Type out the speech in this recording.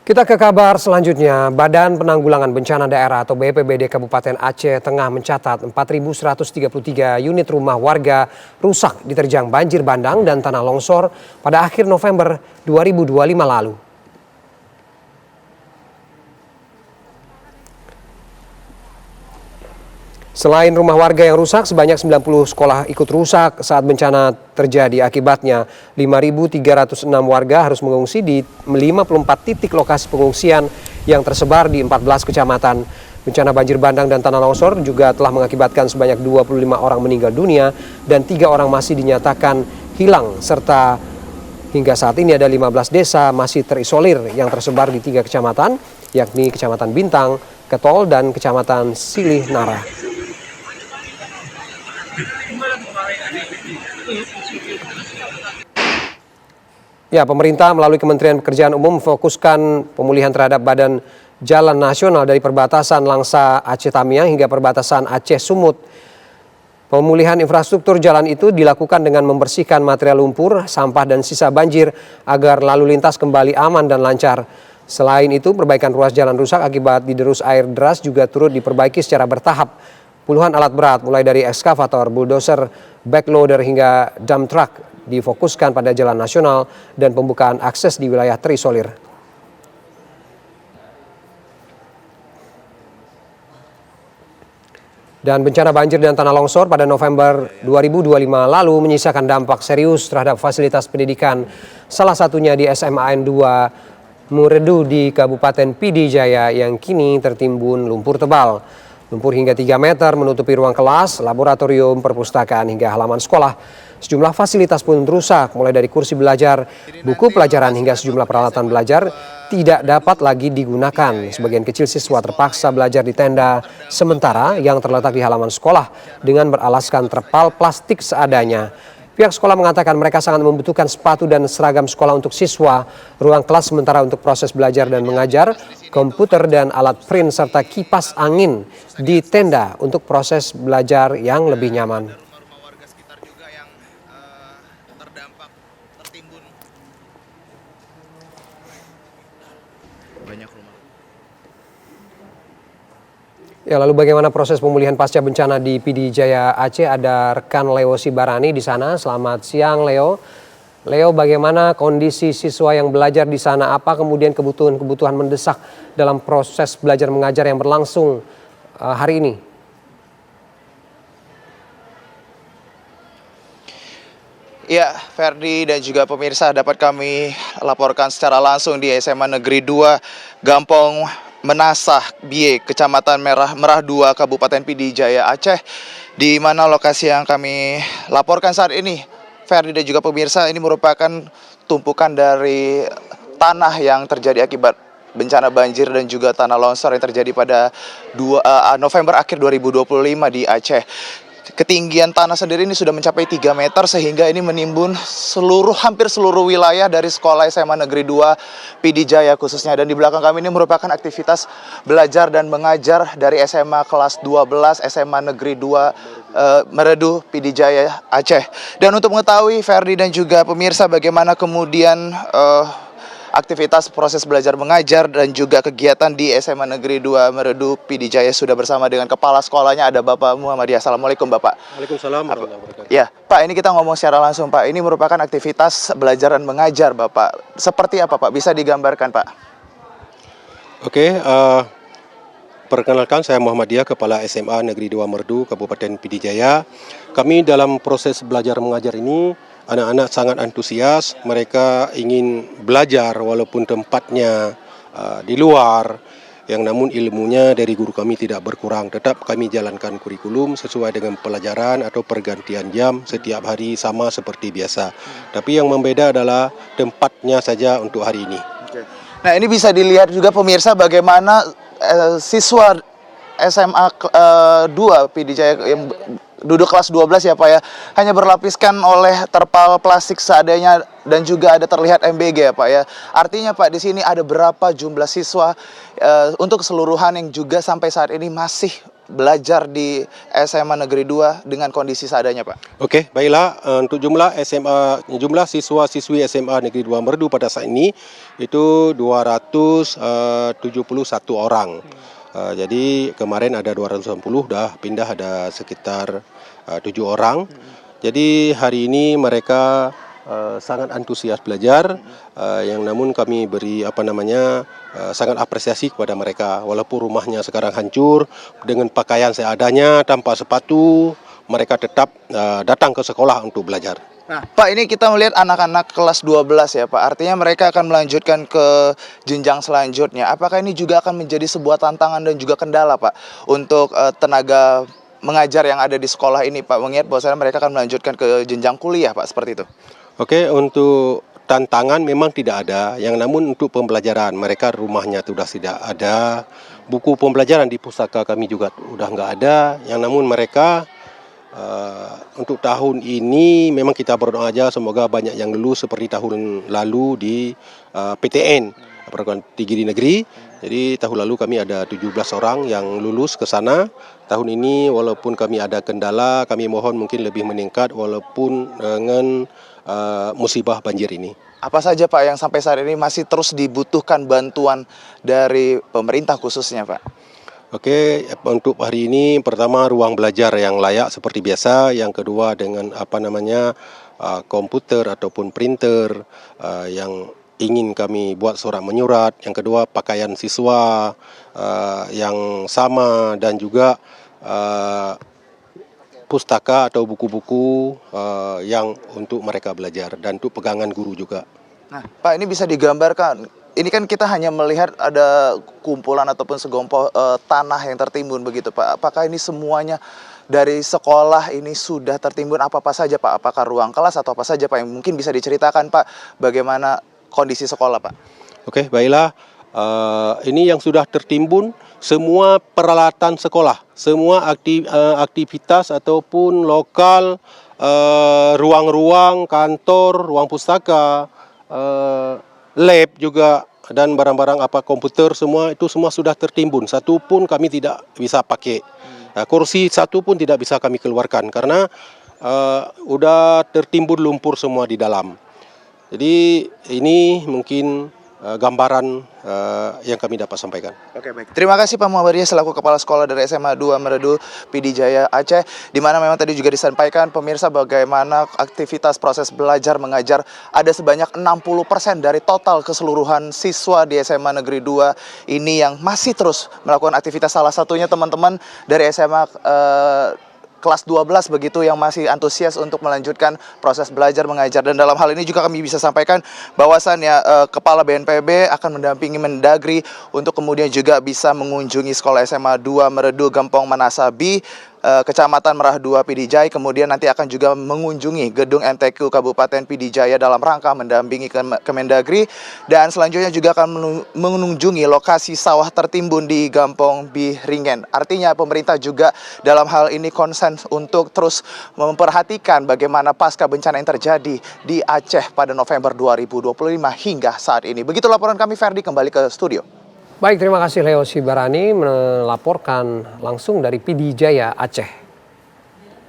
Kita ke kabar selanjutnya. Badan Penanggulangan Bencana Daerah atau BPBD Kabupaten Aceh Tengah mencatat 4.133 unit rumah warga rusak diterjang banjir bandang dan tanah longsor pada akhir November 2025 lalu. Selain rumah warga yang rusak, sebanyak 90 sekolah ikut rusak saat bencana terjadi. Akibatnya, 5.306 warga harus mengungsi di 54 titik lokasi pengungsian yang tersebar di 14 kecamatan. Bencana banjir bandang dan tanah longsor juga telah mengakibatkan sebanyak 25 orang meninggal dunia dan 3 orang masih dinyatakan hilang, serta hingga saat ini ada 15 desa masih terisolir yang tersebar di 3 kecamatan, yakni Kecamatan Bintang, Ketol, dan Kecamatan Silih Nara. Ya, pemerintah melalui Kementerian Pekerjaan Umum memfokuskan pemulihan terhadap badan jalan nasional dari perbatasan Langsa Aceh Tamiang hingga perbatasan Aceh Sumut. Pemulihan infrastruktur jalan itu dilakukan dengan membersihkan material lumpur, sampah, dan sisa banjir agar lalu lintas kembali aman dan lancar. Selain itu, perbaikan ruas jalan rusak akibat diderus air deras juga turut diperbaiki secara bertahap. Puluhan alat berat mulai dari ekskavator, bulldozer, backloader hingga dump truck difokuskan pada jalan nasional dan pembukaan akses di wilayah terisolir. Dan bencana banjir dan tanah longsor pada November 2025 lalu menyisakan dampak serius terhadap fasilitas pendidikan, salah satunya di SMAN 2 Muredu di Kabupaten Pidi Jaya yang kini tertimbun lumpur tebal. Lumpur hingga 3 meter menutupi ruang kelas, laboratorium, perpustakaan hingga halaman sekolah. Sejumlah fasilitas pun rusak, mulai dari kursi belajar, buku pelajaran hingga sejumlah peralatan belajar tidak dapat lagi digunakan. Sebagian kecil siswa terpaksa belajar di tenda sementara yang terletak di halaman sekolah dengan beralaskan terpal plastik seadanya. Pihak sekolah mengatakan mereka sangat membutuhkan sepatu dan seragam sekolah untuk siswa, ruang kelas sementara untuk proses belajar dan mengajar, komputer dan alat print serta kipas angin di tenda untuk proses belajar yang lebih nyaman. Ya, lalu bagaimana proses pemulihan pasca bencana di Pidi Jaya Aceh? Ada rekan Leo Sibarani di sana. Selamat siang, Leo. Leo, bagaimana kondisi siswa yang belajar di sana? Apa kemudian kebutuhan mendesak dalam proses belajar mengajar yang berlangsung hari ini? Ya, Ferdi dan juga pemirsa, dapat kami laporkan secara langsung di SMA Negeri 2 Gampong Menasah Bie, Kecamatan Merah 2, Kabupaten Pidi Jaya Aceh, di mana lokasi yang kami laporkan saat ini, Ferdi dan juga pemirsa, ini merupakan tumpukan dari tanah yang terjadi akibat bencana banjir dan juga tanah longsor yang terjadi pada November akhir 2025 di Aceh. Ketinggian tanah sendiri ini sudah mencapai 3 meter sehingga ini menimbun hampir seluruh wilayah dari sekolah SMA Negeri 2 Pidi Jaya khususnya. Dan di belakang kami ini merupakan aktivitas belajar dan mengajar dari SMA kelas 12 SMA Negeri 2 Meredu Pidi Jaya Aceh. Dan untuk mengetahui Ferdi dan juga pemirsa bagaimana kemudian aktivitas proses belajar mengajar dan juga kegiatan di SMA Negeri 2 Meredu Pidi Jaya sudah bersama dengan kepala sekolahnya, ada Bapak Muhammadiyah. Assalamualaikum Bapak. Waalaikumsalam warahmatullahi wabarakatuh. Ya Pak, ini kita ngomong secara langsung Pak. Ini merupakan aktivitas belajar dan mengajar Bapak. Seperti apa Pak? Bisa digambarkan Pak? Oke, perkenalkan saya Muhammadiyah, Kepala SMA Negeri 2 Meredu, Kabupaten Pidi Jaya. Kami dalam proses belajar mengajar ini, anak-anak sangat antusias, mereka ingin belajar walaupun tempatnya di luar, yang namun ilmunya dari guru kami tidak berkurang. Tetap kami jalankan kurikulum sesuai dengan pelajaran atau pergantian jam setiap hari sama seperti biasa. Tapi yang membeda adalah tempatnya saja untuk hari ini. Nah, ini bisa dilihat juga pemirsa bagaimana siswa SMA 2 Pidi Jaya yang duduk kelas 12 ya Pak ya, hanya berlapiskan oleh terpal plastik seadanya dan juga ada terlihat MBG ya Pak ya. Artinya Pak, di sini ada berapa jumlah siswa untuk keseluruhan yang juga sampai saat ini masih belajar di SMA Negeri 2 dengan kondisi seadanya, Pak? Oke, baiklah. Untuk jumlah siswa-siswi SMA Negeri 2 Merdu pada saat ini itu 271 orang. Jadi kemarin ada 260, dah pindah ada sekitar 7 orang. Jadi hari ini mereka sangat antusias belajar, yang namun kami beri sangat apresiasi kepada mereka, walaupun rumahnya sekarang hancur dengan pakaian seadanya tanpa sepatu, mereka tetap datang ke sekolah untuk belajar. Nah, Pak, ini kita melihat anak-anak kelas 12 ya, Pak. Artinya mereka akan melanjutkan ke jenjang selanjutnya. Apakah ini juga akan menjadi sebuah tantangan dan juga kendala, Pak, untuk tenaga mengajar yang ada di sekolah ini, Pak? Mengingat bahwasanya mereka akan melanjutkan ke jenjang kuliah, Pak, seperti itu. Oke, untuk tantangan memang tidak ada, yang namun untuk pembelajaran mereka rumahnya sudah tidak ada, buku pembelajaran di pustaka kami juga sudah nggak ada, yang namun mereka untuk tahun ini memang kita berdoa aja semoga banyak yang lulus seperti tahun lalu di PTN, Perguruan Tinggi Negeri. Jadi tahun lalu kami ada 17 orang yang lulus ke sana. Tahun ini walaupun kami ada kendala, kami mohon mungkin lebih meningkat walaupun dengan musibah banjir ini. Apa saja, Pak, yang sampai saat ini masih terus dibutuhkan bantuan dari pemerintah khususnya, Pak? Oke, untuk hari ini pertama ruang belajar yang layak seperti biasa, yang kedua dengan komputer ataupun printer yang ingin kami buat surat menyurat, yang kedua pakaian siswa yang sama, dan juga pustaka atau buku-buku yang untuk mereka belajar, dan untuk pegangan guru juga. Nah, Pak, ini bisa digambarkan. Ini kan kita hanya melihat ada kumpulan ataupun segompol tanah yang tertimbun begitu, Pak. Apakah ini semuanya dari sekolah ini sudah tertimbun apa-apa saja, Pak? Apakah ruang kelas atau apa saja, Pak, yang mungkin bisa diceritakan, Pak, bagaimana kondisi sekolah, Pak? Oke, baiklah. Ini yang sudah tertimbun semua peralatan sekolah, semua aktivitas ataupun lokal, ruang-ruang kantor, ruang pustaka, lab juga, dan barang-barang komputer semua itu semua sudah tertimbun. Satu pun kami tidak bisa pakai. Kursi satu pun tidak bisa kami keluarkan karena udah tertimbun lumpur semua di dalam. Jadi ini mungkin gambaran yang kami dapat sampaikan. Oke, baik. Terima kasih Pak Muhammadiyah selaku Kepala Sekolah dari SMA 2 Meredu Pidijaya Aceh, di mana memang tadi juga disampaikan pemirsa bagaimana aktivitas proses belajar mengajar ada sebanyak 60% dari total keseluruhan siswa di SMA Negeri 2 ini yang masih terus melakukan aktivitas, salah satunya teman-teman dari SMA kelas 12 begitu yang masih antusias untuk melanjutkan proses belajar mengajar. Dan dalam hal ini juga kami bisa sampaikan bahwasannya Kepala BNPB akan mendampingi Mendagri untuk kemudian juga bisa mengunjungi sekolah SMA 2 Meredu Gampong Manasabi, Kecamatan Merah 2 Pidijaya, kemudian nanti akan juga mengunjungi gedung MTQ Kabupaten Pidijaya dalam rangka mendampingi Kemendagri, dan selanjutnya juga akan mengunjungi lokasi sawah tertimbun di Gampong Biringen. Artinya pemerintah juga dalam hal ini konsen untuk terus memperhatikan bagaimana pasca bencana yang terjadi di Aceh pada November 2025 hingga saat ini. Begitu laporan kami, Ferdi, kembali ke studio. Baik, terima kasih Leo Sibarani melaporkan langsung dari Pidijaya Aceh.